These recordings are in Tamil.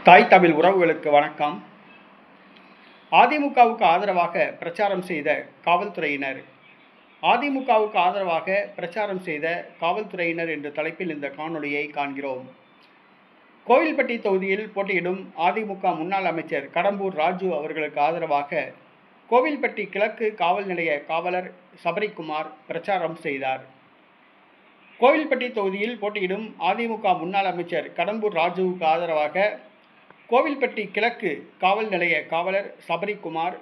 தாய் தமிழ் உறவுகளுக்கு வணக்கம். அதிமுகவுக்கு ஆதரவாக பிரச்சாரம் செய்த காவல்துறையினர் அதிமுகவுக்கு ஆதரவாக பிரச்சாரம் செய்த காவல்துறையினர் என்ற தலைப்பில் இந்த காணொளியை காண்கிறோம். கோவில்பட்டி தொகுதியில் போட்டியிடும் அதிமுக முன்னாள் அமைச்சர் கடம்பூர் ராஜு அவர்களுக்கு ஆதரவாக கோவில்பட்டி கிழக்கு காவல் நிலைய காவலர் சபரிக்குமார் பிரச்சாரம் செய்தார். கோவில்பட்டி தொகுதியில் போட்டியிடும் அதிமுக முன்னாள் அமைச்சர் கடம்பூர் ராஜுவுக்கு ஆதரவாக கோவில்பட்டி கிழக்கு காவல் நிலைய காவலர் சபரிக்குமார்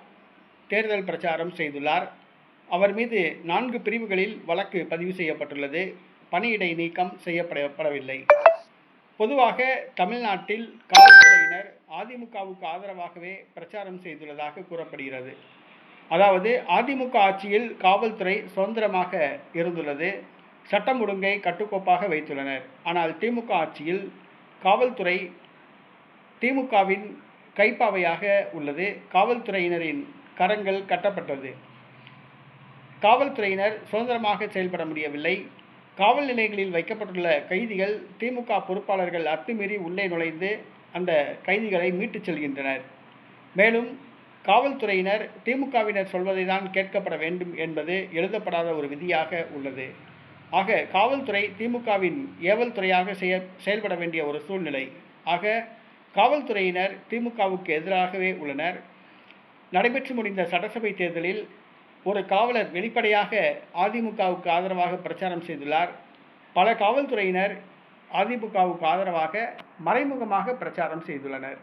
தேர்தல் பிரச்சாரம் செய்துள்ளார். அவர் மீது 4 பிரிவுகளில் வழக்கு பதிவு செய்யப்பட்டுள்ளது. பணியிடை நீக்கம் செய்யப்படவில்லை. பொதுவாக தமிழ்நாட்டில் காவல்துறையினர் அதிமுகவுக்கு ஆதரவாகவே பிரச்சாரம் செய்துள்ளதாக கூறப்படுகிறது. அதாவது அதிமுக ஆட்சியில் காவல்துறை சுதந்திரமாக இருந்துள்ளது, சட்டம் ஒழுங்கை கட்டுக்கோப்பாக வைத்துள்ளனர். ஆனால் திமுக ஆட்சியில் காவல்துறை திமுகவின் கைப்பாவையாக உள்ளது. காவல்துறையினரின் கரங்கள் கட்டப்பட்டது. காவல்துறையினர் சுதந்திரமாக செயல்பட முடியவில்லை. காவல் நிலையங்களில் வைக்கப்பட்டுள்ள கைதிகள் திமுக பொறுப்பாளர்கள் அத்துமீறி உள்ளே நுழைந்து அந்த கைதிகளை மீட்டுச் செல்கின்றனர். மேலும் காவல்துறையினர் திமுகவினர் சொல்வதை தான் கேட்கப்பட வேண்டும் என்பது எழுதப்படாத ஒரு விதியாக உள்ளது. ஆக காவல்துறை திமுகவின் ஏவல் துறையாக செயல்பட வேண்டிய ஒரு சூழ்நிலை. ஆக காவல்துறையினர் திமுகவுக்கு எதிராகவே உள்ளனர். நடைபெற்று முடிந்த சட்டசபை தேர்தலில் ஒரு காவலர் வெளிப்படையாக அதிமுகவுக்கு ஆதரவாக பிரச்சாரம் செய்துள்ளார். பல காவல்துறையினர் அதிமுகவுக்கு ஆதரவாக மறைமுகமாக பிரச்சாரம் செய்துள்ளனர்.